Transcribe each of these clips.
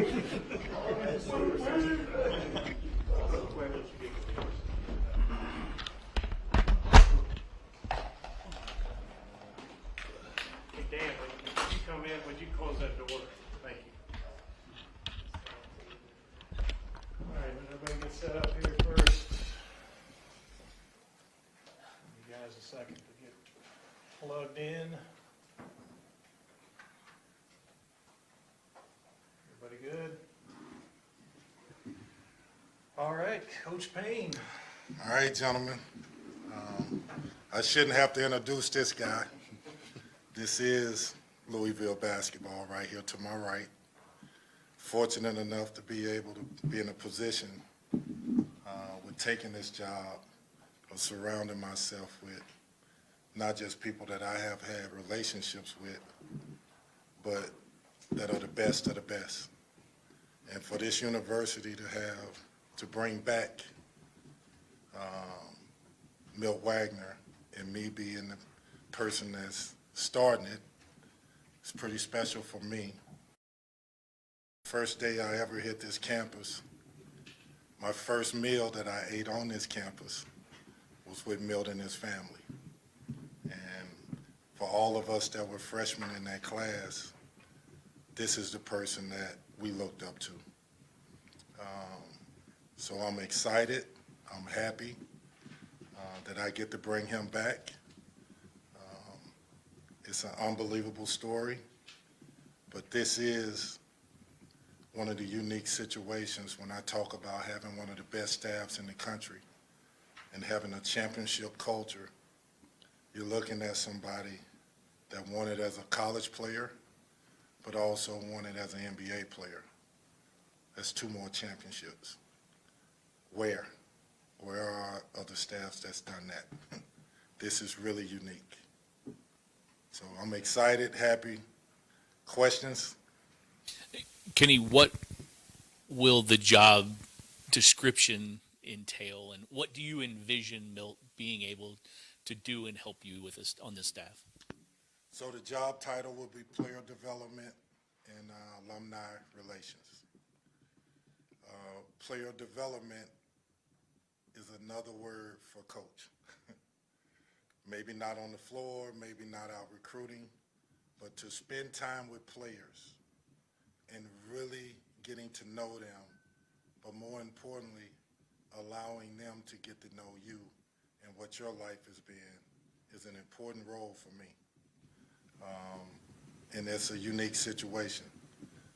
Dan, would you come in? Would you close that door? Thank you. All right, everybody get set up here first. Give you guys a second to get plugged in. Everybody good? All right, Coach Payne. All right, gentlemen. I shouldn't have to introduce this guy. This is Louisville basketball right here to my right. Fortunate enough to be able to be in a position with taking this job of surrounding myself with not just people that I have had relationships with, but that are the best of the best. And for this university to bring back Milt Wagner and me being the person that's starting it, it's pretty special for me. First day I ever hit this campus, my first meal that I ate on this campus was with Milt and his family. And for all of us that were freshmen in that class, this is the person that we looked up to. So I'm excited, I'm happy that I get to bring him back. It's an unbelievable story, but this is one of the unique situations when I talk about having one of the best staffs in the country and having a championship culture. You're looking at somebody that won it as a college player, but also won it as an NBA player. That's 2 more championships. Where? Where are other staffs that's done that? This is really unique. So I'm excited, happy. Questions? Kenny, what will the job description entail, and what do you envision Milt being able to do and help you with this, on this staff? So the job title will be player development and alumni relations. Player development is another word for coach. Maybe not on the floor, maybe not out recruiting, but to spend time with players and really getting to know them, but more importantly, allowing them to get to know you and what your life has been is an important role for me. And it's a unique situation.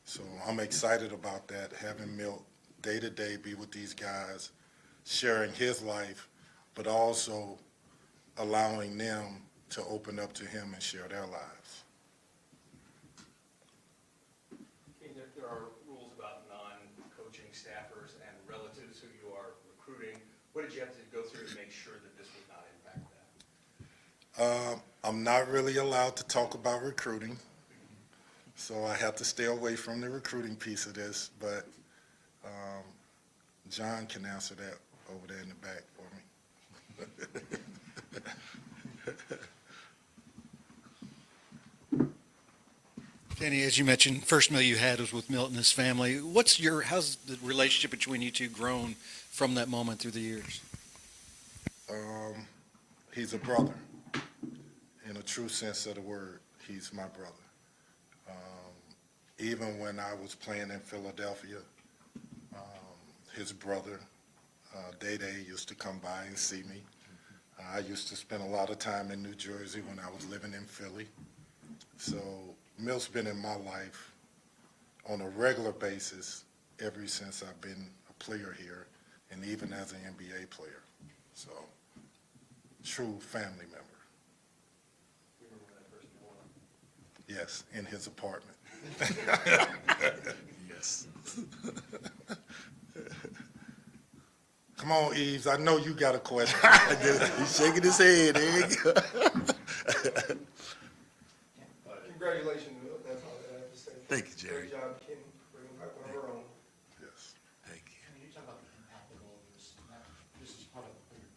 So I'm excited about that, having Milt day to day be with these guys, sharing his life, but also allowing them to open up to him and share their lives. There are rules about non-coaching staffers and relatives who you are recruiting. What did you have to go through to make sure that this would not impact that? I'm not really allowed to talk about recruiting, so I have to stay away from the recruiting piece of this, but John can answer that over there in the back for me. Kenny, as you mentioned, first meal you had was with Milt and his family. How's the relationship between you two grown from that moment through the years? He's a brother. In a true sense of the word, he's my brother. Even when I was playing in Philadelphia, his brother, Day-Day, used to come by and see me. I used to spend a lot of time in New Jersey when I was living in Philly. So Milt's been in my life on a regular basis ever since I've been a player here, and even as an NBA player. So, true family member. You remember when that first meal was? Yes, in his apartment. Yes. Come on, Eves. I know you got a question. He's shaking his head. There you go. Congratulations, Milt. That's all I have to say. Thank you, Jerry. Great job, Kenny, bringing back one of our own. Yes. Thank you. Can you talk about the impact of all of this? This is part of a bigger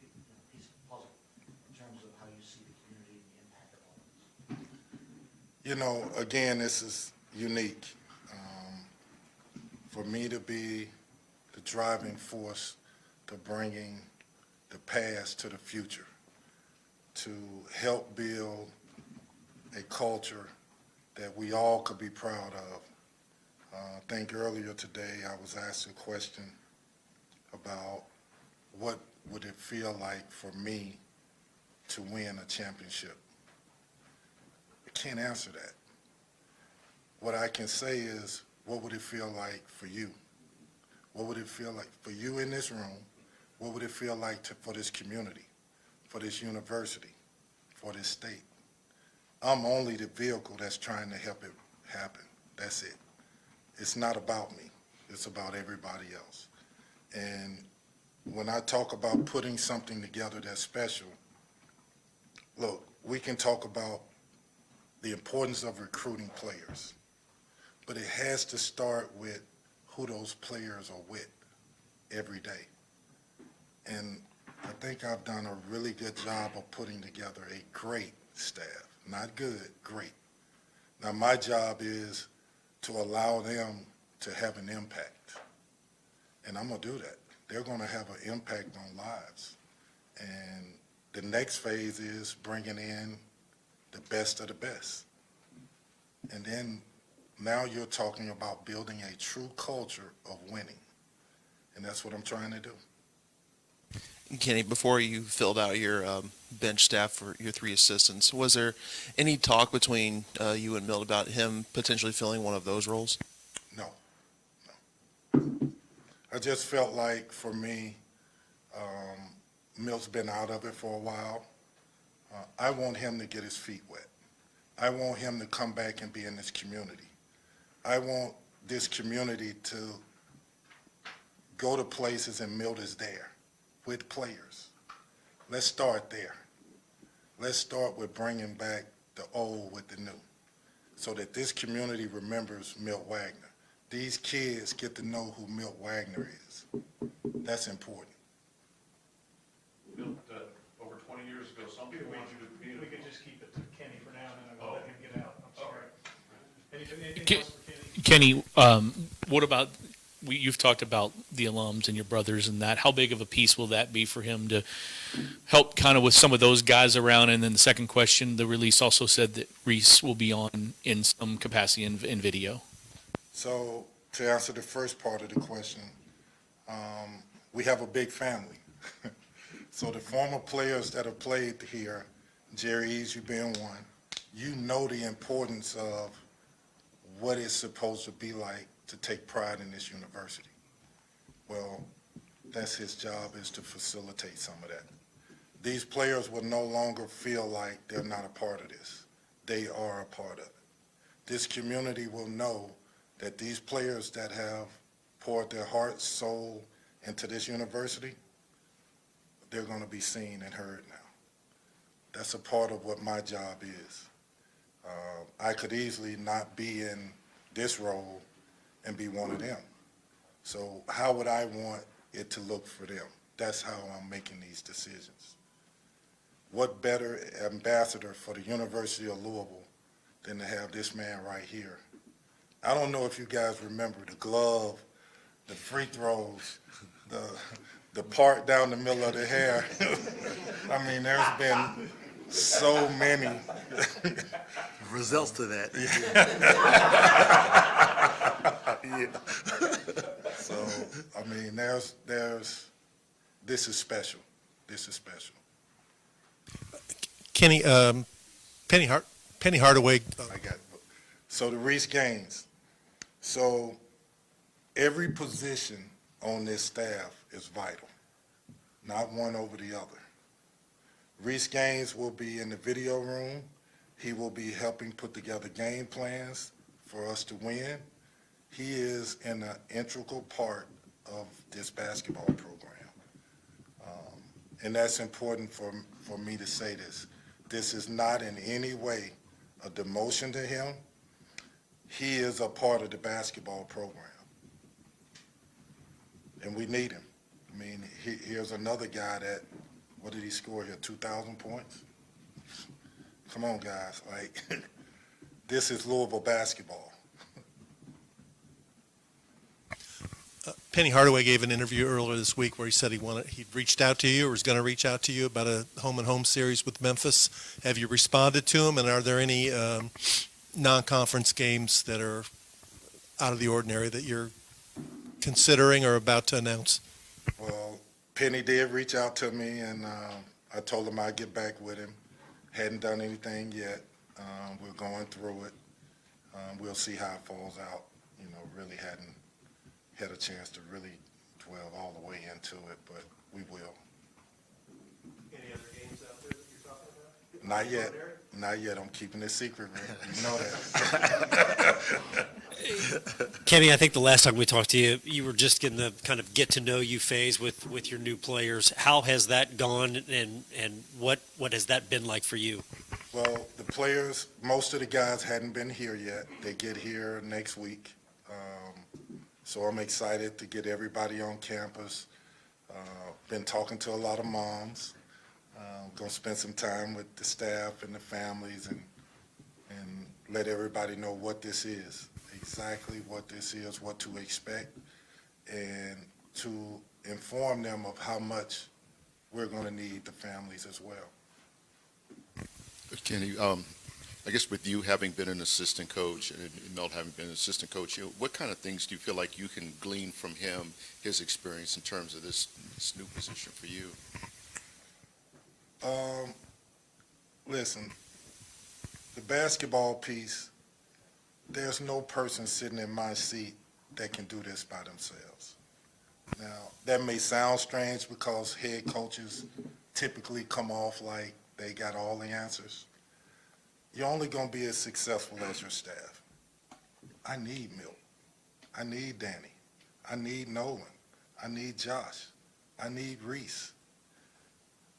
piece of the puzzle in terms of how you see the community and the impact of all of this. You know, again, this is unique. for me to be the driving force to bringing the past to the future, to help build a culture that we all could be proud of. I think earlier today I was asked a question about what would it feel like for me to win a championship. I can't answer that. What I can say is, what would it feel like for you? What would it feel like for you in this room? What would it feel like for this community, for this university, for this state? I'm only the vehicle that's trying to help it happen. That's it. It's not about me. It's about everybody else. And when I talk about putting something together that's special, look, we can talk about the importance of recruiting players, but it has to start with who those players are with every day. And I think I've done a really good job of putting together a great staff. Not good, great. Now my job is to allow them to have an impact. And I'm gonna do that. They're gonna have an impact on lives. And the next phase is bringing in the best of the best. And then now you're talking about building a true culture of winning. And that's what I'm trying to do. Kenny, before you filled out your bench staff for your 3 assistants, was there any talk between you and Milt about him potentially filling one of those roles? No. I just felt like, for me, Milt's been out of it for a while. I want him to get his feet wet. I want him to come back and be in this community. I want this community to go to places and Milt is there with players. Let's start there. Let's start with bringing back the old with the new so that this community remembers Milt Wagner. These kids get to know who Milt Wagner is. That's important. Milt, over 20 years ago, some people wanted you to be We could just keep it to Kenny for now, and then I'll let him get out. I'm All sorry. right. Anything else for Kenny? Kenny, what about, you've talked about the alums and your brothers and that. How big of a piece will that be for him to help kind of with some of those guys around? And then the second question, the release also said that Reese will be on in some capacity in video. So to answer the first part of the question, we have a big family. So the former players that have played here, Jerry Ease, you being one, you know the importance of what it's supposed to be like to take pride in this university. Well, that's his job, is to facilitate some of that. These players will no longer feel like they're not a part of this. They are a part of it. This community will know that these players that have poured their heart, soul into this university, they're going to be seen and heard now. That's a part of what my job is. I could easily not be in this role and be one of them. So how would I want it to look for them? That's how I'm making these decisions. What better ambassador for the University of Louisville than to have this man right here? I don't know if you guys remember the glove, the free throws, the part down the middle of the hair. I mean, there's been so many. Results to that. Yeah. So, I mean, this is special. This is special. Kenny, Penny Hardaway. I got it. So the Reese Gaines. So every position on this staff is vital, not one over the other. Reese Gaines will be in the video room. He will be helping put together game plans for us to win. He is an integral part of this basketball program. And that's important for me to say this. This is not in any way a demotion to him. He is a part of the basketball program. And we need him. I mean, here's another guy that, what did he score here, 2,000 points? Come on, guys. Like, this is Louisville basketball. Penny Hardaway gave an interview earlier this week where he said he'd reached out to you or was going to reach out to you about a home-and-home series with Memphis. Have you responded to him, and are there any non-conference games that are out of the ordinary that you're considering or about to announce? Well, Penny did reach out to me, and I told him I'd get back with him. Hadn't done anything yet. We're going through it. We'll see how it falls out. Really hadn't had a chance to really dwell all the way into it, but we will. Any other games out there that you're talking about? Not yet. Ordinary? Not yet. I'm keeping it secret, Rick. You know that. Kenny, I think the last time we talked to you, you were just in the kind of get-to-know-you phase with your new players. How has that gone, and what has that been like for you? Well, the players, most of the guys hadn't been here yet. They get here next week. So I'm excited to get everybody on campus. Been talking to a lot of moms. Going to spend some time with the staff and the families and let everybody know what this is, exactly what this is, what to expect, and to inform them of how much we're going to need the families as well. Kenny, I guess with you having been an assistant coach and Milt having been an assistant coach, what kind of things do you feel like you can glean from him, his experience in terms of this new position for you? Listen, the basketball piece, there's no person sitting in my seat that can do this by themselves. Now, that may sound strange because head coaches typically come off like they got all the answers. You're only going to be as successful as your staff. I need Milt. I need Danny. I need Nolan. I need Josh. I need Reese.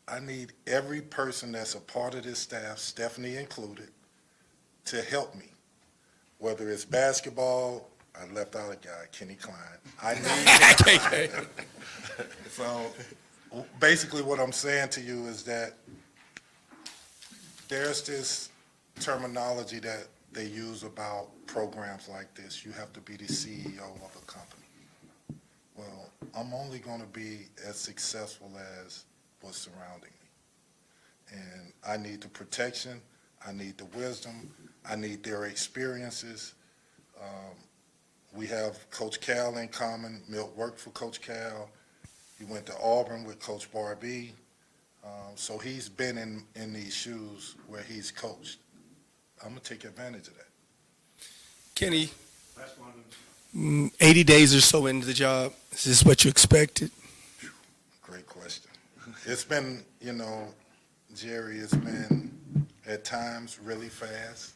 I need every person that's a part of this staff, Stephanie included, to help me. Whether it's basketball, I left out a guy, Kenny Klein. I need So basically what I'm saying to you is that there's this terminology that they use about programs like this. You have to be the CEO of a company. Well, I'm only going to be as successful as what's surrounding me. And I need the protection, I need the wisdom, I need their experiences. We have Coach Cal in common. Milt worked for Coach Cal. He went to Auburn with Coach Barbee. So he's been in these shoes where he's coached. I'm going to take advantage of that. Kenny, Last one. 80 days or so into the job, is this what you expected? Great question. It's been, Jerry, it's been at times really fast,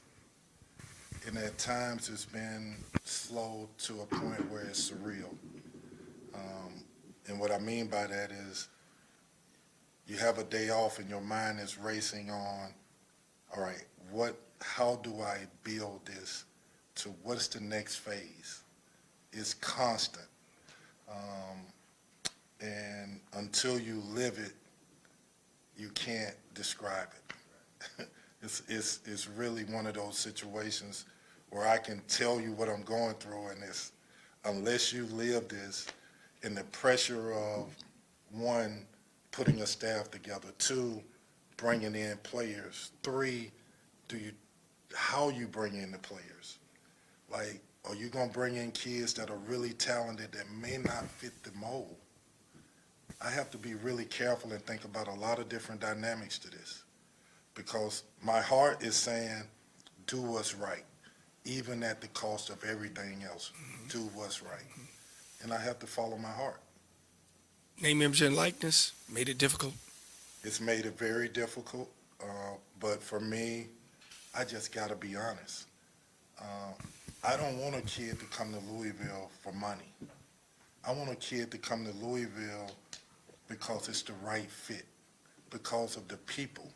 and at times it's been slow to a point where it's surreal. And what I mean by that is you have a day off and your mind is racing on, all right, how do I build this to what's the next phase? It's constant. And until you live it, you can't describe it. It's really one of those situations where I can tell you what I'm going through, and it's unless you live this, and the pressure of, one, putting a staff together, two, bringing in players, three, how you bring in the players. Like, are you going to bring in kids that are really talented that may not fit the mold? I have to be really careful and think about a lot of different dynamics to this, because my heart is saying, do what's right, even at the cost of everything else. Do what's right. And I have to follow my heart. Name, image, and likeness made it difficult. It's made it very difficult, but for me, I just got to be honest. I don't want a kid to come to Louisville for money. I want a kid to come to Louisville because it's the right fit, because of the people,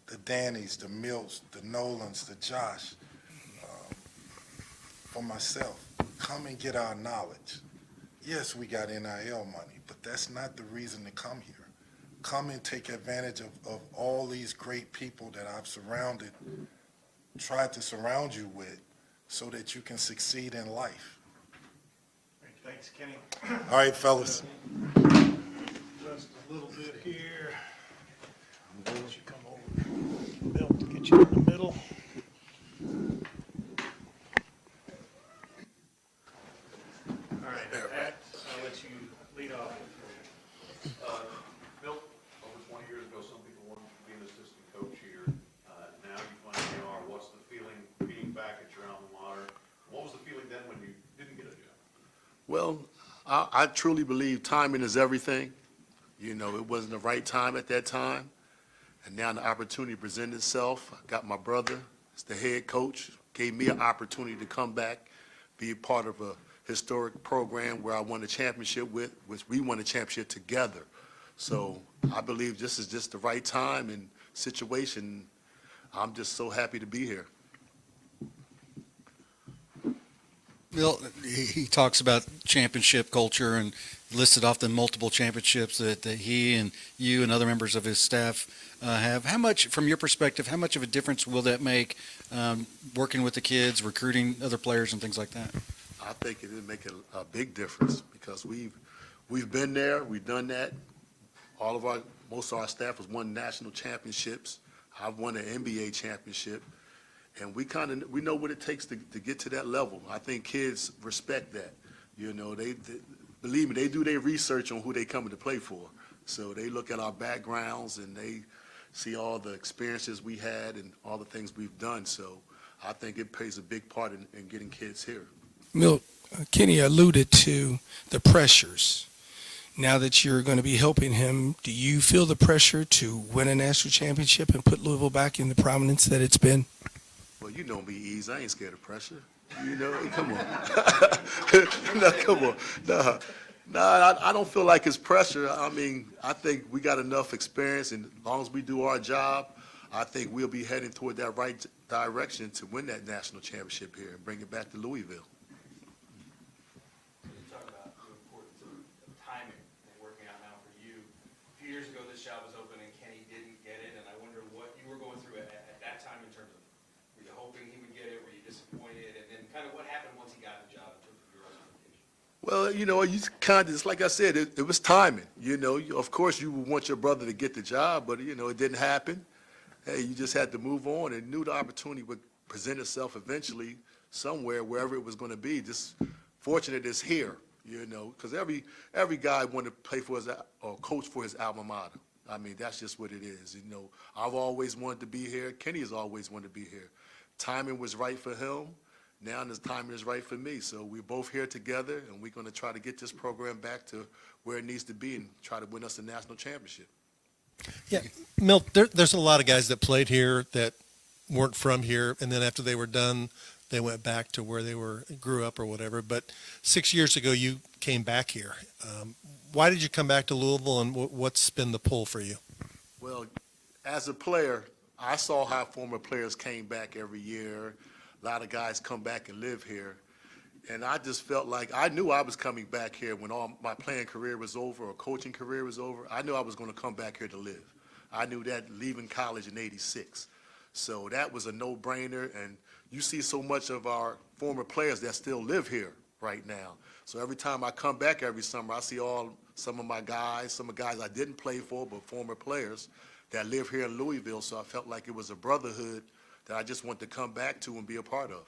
the Dannys, the Milts, the Nolans, the Josh. For myself, come and get our knowledge. Yes, we got NIL money, but that's not the reason to come here. Come and take advantage of all these great people that I've tried to surround you with, so that you can succeed in life. Thank Thanks, Kenny. All right, fellas. Just a little bit here. Why don't you come over? Bill, get you in the middle. All right, at that, I'll let you lead off. Milt, over 20 years ago, some people wanted to be an assistant coach here. Now you finally are. What's the feeling being back at your alma mater? What was the feeling then when you didn't get a job? Well, I truly believe timing is everything. You know, it wasn't the right time at that time. And now the opportunity presented itself. I got my brother as the head coach, gave me an opportunity to come back, be a part of a historic program where I won a championship with, which we won a championship together. So I believe this is just the right time and situation. I'm just so happy to be here. Bill, he talks about championship culture and listed off the multiple championships that he and you and other members of his staff have. How much, from your perspective, how much of a difference will that make working with the kids, recruiting other players and things like that? I think it would make a big difference because we've been there, we've done that. Most of our staff has won national championships. I've won an NBA championship. And we know what it takes to get to that level. I think kids respect that. You know, they believe me, they do their research on who they coming to play for. So they look at our backgrounds and they see all the experiences we had and all the things we've done. So I think it plays a big part in getting kids here. Milt, Kenny alluded to the pressures. Now that you're going to be helping him, do you feel the pressure to win a national championship and put Louisville back in the prominence that it's been? Well, you know me, Ease. I ain't scared of pressure. You know, come on. No, come on. No, I don't feel like it's pressure. I mean, I think we got enough experience, and as long as we do our job, I think we'll be heading toward that right direction to win that national championship here and bring it back to Louisville. You talk about the importance of timing and working out now for you. A few years ago, this job was open and Kenny didn't get it, and I wonder what you were going through at that time in terms of, were you hoping he would get it, were you disappointed, and then kind of what happened once he got the job in terms of your expectations? Well, you know, you kind of, like I said, it was timing. You know, of course you would want your brother to get the job, but, you know, it didn't happen. Hey, you just had to move on and knew the opportunity would present itself eventually somewhere, wherever it was going to be. Just fortunate it's here, you know, because every guy wanted to play for his or coach for his alma mater. I mean, that's just what it is. You know, I've always wanted to be here. Kenny has always wanted to be here. Timing was right for him. Now this timing is right for me. So we're both here together, and we're going to try to get this program back to where it needs to be and try to win us a national championship. Yeah, Milt, there's a lot of guys that played here that weren't from here, and then after they were done, they went back to where they grew up or whatever. But 6 years ago, you came back here. Why did you come back to Louisville, and what's been the pull for you? Well, as a player, I saw how former players came back every year. A lot of guys come back and live here. And I just felt like I knew I was coming back here when all my playing career was over or coaching career was over. I knew I was going to come back here to live. I knew that leaving college in '86. So that was a no-brainer. And you see so much of our former players that still live here right now. So every time I come back every summer, I see some of my guys, some of the guys I didn't play for, but former players that live here in Louisville. So I felt like it was a brotherhood that I just wanted to come back to and be a part of.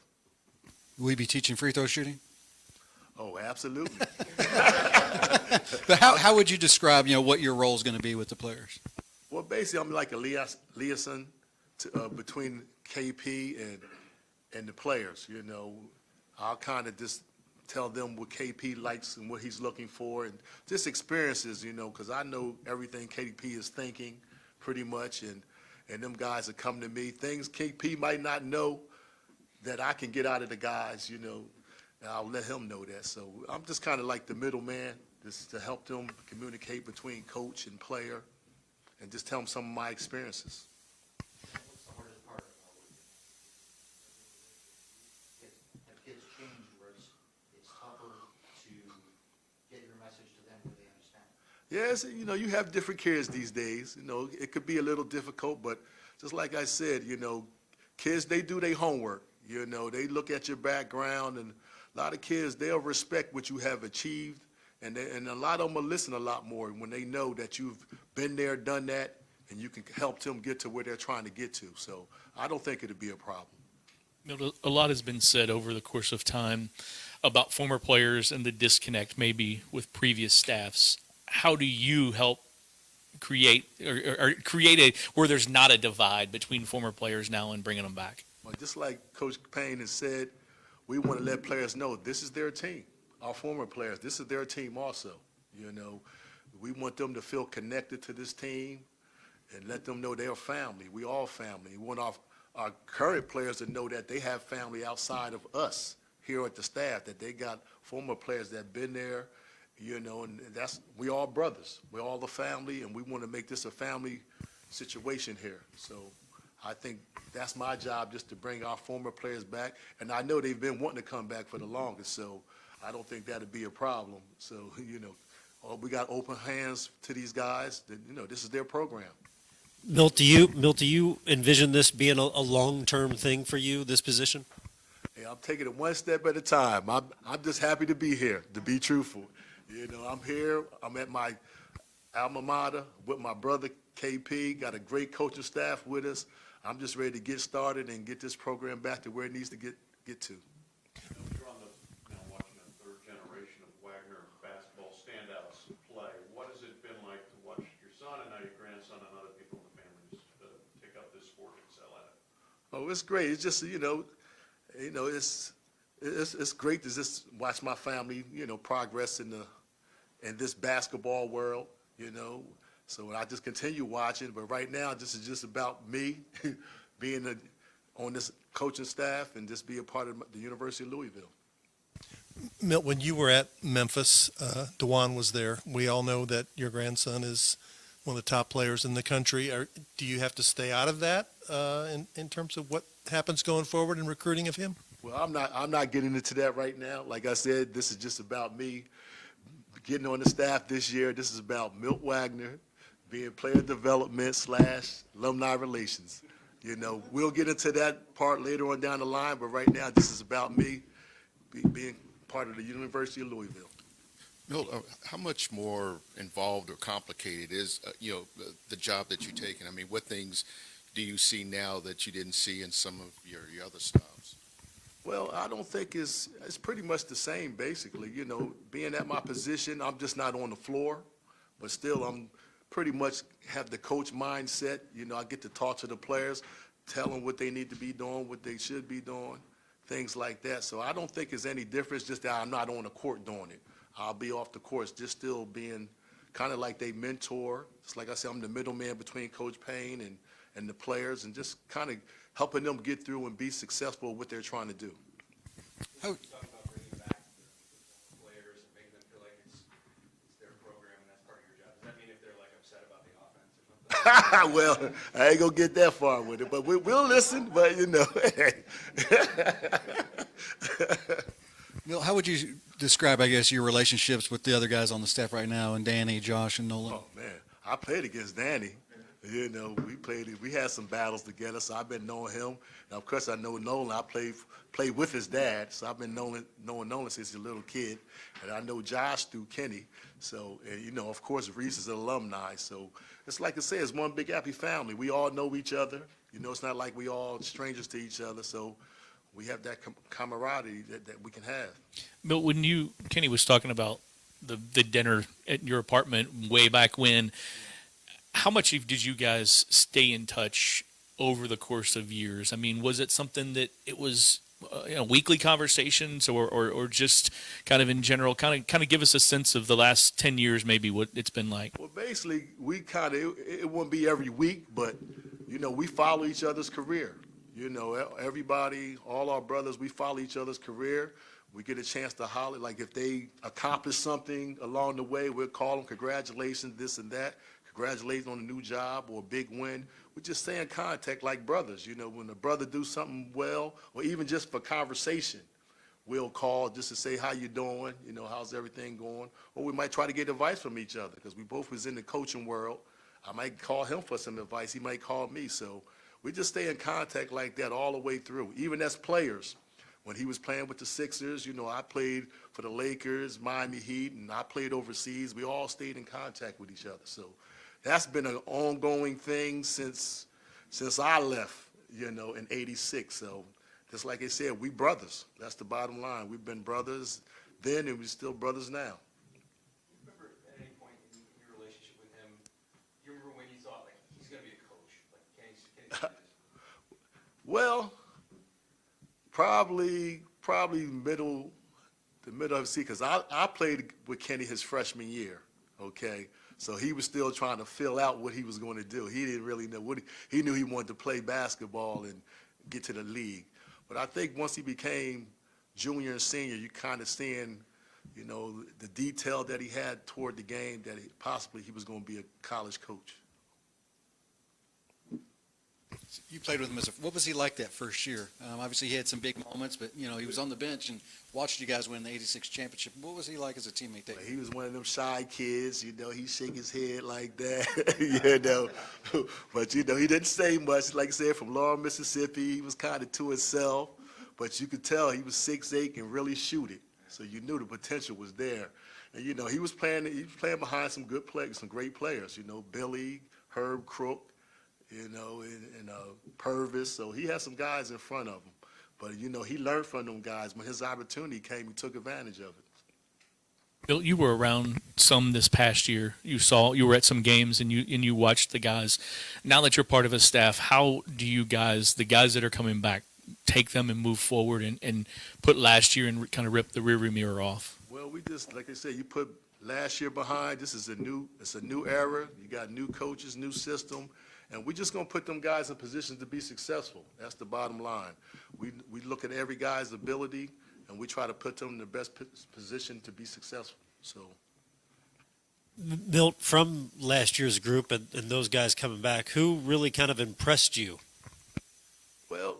Will you be teaching free throw shooting? Oh, absolutely. But how would you describe, you know, what your role is going to be with the players? Well, basically, I'm like a liaison between KP and the players. You know, I'll kind of just tell them what KP likes and what he's looking for, and just experiences. You know, because I know everything KP is thinking, pretty much, and them guys are coming to me. Things KP might not know that I can get out of the guys. You know, and I'll let him know that. So I'm just kind of like the middleman, just to help them communicate between coach and player, and just tell them some of my experiences. What's the hardest part have kids changed where it's tougher to get your message to them where they understand? Yes, you know, you have different kids these days. You know, it could be a little difficult, but just like I said, you know, kids, they do their homework. You know, they look at your background, and a lot of kids, they'll respect what you have achieved, and a lot of them will listen a lot more when they know that you've been there, done that, and you can help them get to where they're trying to get to. So I don't think it'll be a problem. Milt, a lot has been said over the course of time about former players and the disconnect maybe with previous staffs. How do you help create or create a where there's not a divide between former players now and bringing them back? Well, just like Coach Payne has said, we want to let players know this is their team. Our former players, this is their team also. You know, we want them to feel connected to this team and let them know they're family. We all family. We want our current players to know that they have family outside of us here at the staff, that they got former players that have been there, you know, and we all brothers. We're all a family, and we want to make this a family situation here. So I think that's my job, just to bring our former players back. And I know they've been wanting to come back for the longest, so I don't think that'd be a problem. So, you know, we got open hands to these guys. That, you know, this is their program. Milt, do you envision this being a long-term thing for you, this position? Hey, I'm taking it one step at a time. I'm just happy to be here, to be truthful. You know, I'm here. I'm at my alma mater with my brother, KP. Got a great coaching staff with us. I'm just ready to get started and get this program back to where it needs to get to. You're on now watching a third generation of Wagner basketball standouts play. What has it been like to watch your son and now your grandson and other people in the family just take up this sport and excel at it? Oh, it's great. It's just, it's great to just watch my family, progress in this basketball world, So I just continue watching, but right now this is just about me being on this coaching staff and just be a part of the University of Louisville. Milt, when you were at Memphis, DeJuan was there. We all know that your grandson is one of the top players in the country. Do you have to stay out of that in terms of what happens going forward in recruiting of him? Well, I'm not getting into that right now. Like I said, this is just about me getting on the staff this year. This is about Milt Wagner being player development / alumni relations. We'll get into that part later on down the line, but right now this is about me being part of the University of Louisville. Milt, how much more involved or complicated is, the job that you're taking? I mean, what things do you see now that you didn't see in some of your other stops? Well, I don't think it's pretty much the same, basically. Being at my position, I'm just not on the floor, but still I'm pretty much have the coach mindset. I get to talk to the players, tell them what they need to be doing, what they should be doing, things like that. So I don't think it's any difference, just that I'm not on the court doing it. I'll be off the court, just still being kind of like they mentor. It's like I said, I'm the middleman between Coach Payne and the players, and just kind of helping them get through and be successful at what they're trying to do. You talk about bringing back the players and making them feel like it's their program and that's part of your job. Does that mean if they're like upset about the offense or something? Well, I ain't gonna get that far with it, but we'll listen. But Milt, how would you describe, I guess, your relationships with the other guys on the staff right now, and Danny, Josh, and Nolan? Oh man, I played against Danny. We had some battles together, so I've been knowing him. And of course, I know Nolan. I played with his dad, so I've been knowing Nolan since he's a little kid. And I know Josh through Kenny. So, and, of course, Reese is an alumni. So it's like I say, it's one big happy family. We all know each other. It's not like we all strangers to each other. So we have that camaraderie that we can have. Milt, when Kenny was talking about the dinner at your apartment way back when, how much did you guys stay in touch over the course of years? I mean, was it something that it was weekly conversations or just kind of in general, kind of give us a sense of the last 10 years, maybe what it's been like? Well, basically, it wouldn't be every week, but, we follow each other's career. Everybody, all our brothers, we follow each other's career. We get a chance to holler, like if they accomplish something along the way, we'll call them, congratulations, this and that. Congratulations on a new job or a big win. We just stay in contact like brothers. When a brother do something well, or even just for conversation, we'll call just to say how you doing, how's everything going. Or we might try to get advice from each other because we both was in the coaching world. I might call him for some advice. He might call me. So we just stay in contact like that all the way through, even as players. When he was playing with the Sixers, I played for the Lakers, Miami Heat, and I played overseas. We all stayed in contact with each other. So that's been an ongoing thing since I left, in '86. So just like I said, we brothers. That's the bottom line. We've been brothers then, and we're still brothers now. Remember at any point in your relationship with him, do you remember when you thought, like, he's going to be a coach? Like, Kenny's do this? Well, probably the middle of the season, because I played with Kenny his freshman year, okay? So he was still trying to fill out what he was going to do. He didn't really know what he knew he wanted to play basketball and get to the league. But I think once he became junior and senior, you kind of seeing, the detail that he had toward the game, that possibly he was going to be a college coach. You played with him what was he like that first year? Obviously, he had some big moments, but, he was on the bench and watched you guys win the '86 championship. What was he like as a teammate there? He was one of them shy kids, he shake his head like that, But, he didn't say much. Like I said, from Laurel, Mississippi, he was kind of to himself. But you could tell he was 6'8" and really shoot it. So you knew the potential was there. And, he was playing behind some good players, some great players, Billy, Herb Crook, and Purvis. So he had some guys in front of him. But, he learned from them guys. When his opportunity came, he took advantage of it. Bill, you were around some this past year. You were at some games and you watched the guys. Now that you're part of a staff, how do you guys, the guys that are coming back, take them and move forward and put last year and kind of rip the rearview mirror off? Well, we just, like I said, you put last year behind. It's a new era. You got new coaches, new system. And we're just going to put them guys in positions to be successful. That's the bottom line. We look at every guy's ability, and we try to put them in the best position to be successful. So, Milt, from last year's group and those guys coming back, who really kind of impressed you? well,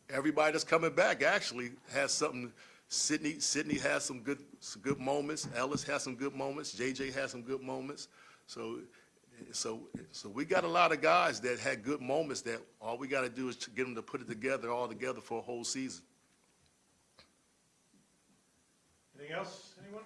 everybody that's coming back actually has something. Sydney has some good moments. Ellis has some good moments. JJ has some good moments. So we got a lot of guys that had good moments that all we got to do is to get them to put it all together for a whole season. Anything else, anyone?